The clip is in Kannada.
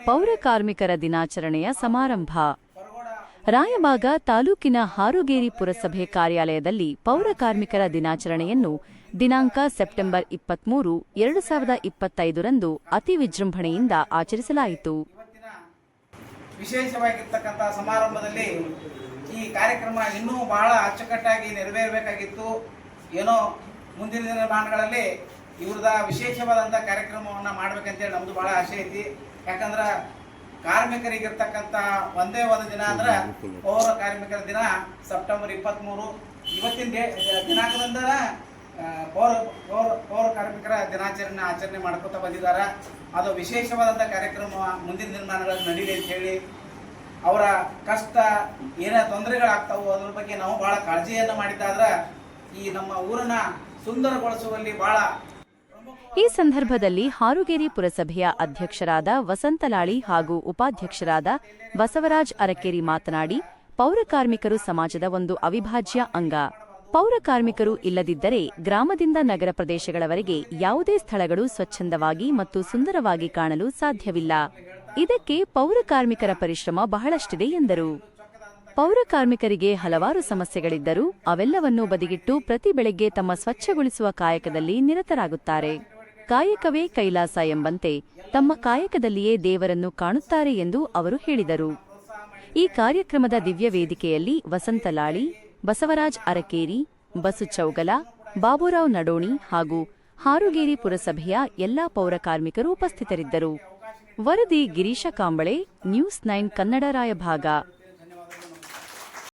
ಪೌರ ಕಾರ್ಮಿಕರ ದಿನಾಚರಣೆಯ ಸಮಾರಂಭ. ರಾಯಬಾಗ ತಾಲೂಕಿನ ಹಾರುಗೇರಿ ಪುರಸಭೆ ಕಾರ್ಯಾಲಯದಲ್ಲಿ ಪೌರ ಕಾರ್ಮಿಕರ ದಿನಾಚರಣೆಯನ್ನು ದಿನಾಂಕ ಸೆಪ್ಟೆಂಬರ್ 23, 2025ರಂದು ಅತಿ ವಿಜೃಂಭಣೆಯಿಂದ ಆಚರಿಸಲಾಯಿತು. ವಿಶೇಷವಾಗಿರ್ತಕ್ಕಂಥ ಸಮಾರಂಭದಲ್ಲಿ ಈ ಕಾರ್ಯಕ್ರಮ ಇನ್ನೂ ಬಹಳ ಅಚ್ಚುಕಟ್ಟಾಗಿ ನೆರವೇರಬೇಕಾಗಿತ್ತು. ಏನೋ ಮುಂದಿನ ದಿನಮಾನಗಳಲ್ಲಿ ಇವ್ರದ ವಿಶೇಷವಾದಂಥ ಕಾರ್ಯಕ್ರಮವನ್ನು ಮಾಡ್ಬೇಕಂತೇಳಿ ನಮ್ಮದು ಭಾಳ ಆಸೆ ಐತಿ. ಯಾಕಂದ್ರೆ ಕಾರ್ಮಿಕರಿಗಿರ್ತಕ್ಕಂಥ ಒಂದೇ ಒಂದು ದಿನ ಅಂದ್ರೆ ಪೌರ ಕಾರ್ಮಿಕರ ದಿನ ಸೆಪ್ಟೆಂಬರ್ 23. ಇವತ್ತಿನ ದಿನಾಂಕದಿಂದ ಪೌರ ಕಾರ್ಮಿಕರ ಆಚರಣೆ ಮಾಡ್ಕೊತಾ ಬಂದಿದ್ದಾರೆ. ಅದು ವಿಶೇಷವಾದಂಥ ಕಾರ್ಯಕ್ರಮ ಮುಂದಿನ ದಿನಮಾನಗಳಲ್ಲಿ ನಡೀಲಿ ಅಂತ ಹೇಳಿ ಅವರ ಕಷ್ಟ ಏನೇ ತೊಂದರೆಗಳಾಗ್ತಾವೋ ಅದ್ರ ಬಗ್ಗೆ ನಾವು ಭಾಳ ಕಾಳಜಿಯನ್ನು ಮಾಡಿದ್ದಾದ್ರೆ ಈ ನಮ್ಮ ಊರನ್ನ ಸುಂದರಗೊಳಿಸುವಲ್ಲಿ ಭಾಳ. ಈ ಸಂದರ್ಭದಲ್ಲಿ ಹಾರುಗೇರಿ ಪುರಸಭೆಯ ಅಧ್ಯಕ್ಷರಾದ ವಸಂತಲಾಳಿ ಹಾಗೂ ಉಪಾಧ್ಯಕ್ಷರಾದ ಬಸವರಾಜ್ ಅರಕೇರಿ ಮಾತನಾಡಿ, ಪೌರ ಕಾರ್ಮಿಕರು ಸಮಾಜದ ಒಂದು ಅವಿಭಾಜ್ಯ ಅಂಗ. ಪೌರ ಕಾರ್ಮಿಕರು ಇಲ್ಲದಿದ್ದರೆ ಗ್ರಾಮದಿಂದ ನಗರ ಪ್ರದೇಶಗಳವರೆಗೆ ಯಾವುದೇ ಸ್ಥಳಗಳು ಸ್ವಚ್ಛಂದವಾಗಿ ಮತ್ತು ಸುಂದರವಾಗಿ ಕಾಣಲು ಸಾಧ್ಯವಿಲ್ಲ. ಇದಕ್ಕೆ ಪೌರ ಕಾರ್ಮಿಕರ ಪರಿಶ್ರಮ ಬಹಳಷ್ಟಿದೆ ಎಂದರು. ಪೌರ ಕಾರ್ಮಿಕರಿಗೆ ಹಲವಾರು ಸಮಸ್ಯೆಗಳಿದ್ದರೂ ಅವೆಲ್ಲವನ್ನೂ ಬದಿಗಿಟ್ಟು ಪ್ರತಿ ಬೆಳಗ್ಗೆ ತಮ್ಮ ಸ್ವಚ್ಛಗೊಳಿಸುವ ಕಾಯಕದಲ್ಲಿ ನಿರತರಾಗುತ್ತಾರೆ. ಕಾಯಕವೇ ಕೈಲಾಸ ಎಂಬಂತೆ ತಮ್ಮ ಕಾಯಕದಲ್ಲಿಯೇ ದೇವರನ್ನು ಕಾಣುತ್ತಾರೆ ಎಂದು ಅವರು ಹೇಳಿದರು. ಈ ಕಾರ್ಯಕ್ರಮದ ದಿವ್ಯ ವೇದಿಕೆಯಲ್ಲಿ ವಸಂತಲಾಳಿ, ಬಸವರಾಜ್ ಅರಕೇರಿ, ಬಸು ಚೌಗಲ, ಬಾಬುರಾವ್ ನಡೋಣಿ ಹಾಗೂ ಹಾರುಗೇರಿ ಪುರಸಭೆಯ ಎಲ್ಲಾ ಪೌರ ಕಾರ್ಮಿಕರು ಉಪಸ್ಥಿತರಿದ್ದರು. ವರದಿ ಗಿರೀಶ ಕಾಂಬಳೆ, ನ್ಯೂಸ್ 9 ಕನ್ನಡ ರಾಯಭಾಗ.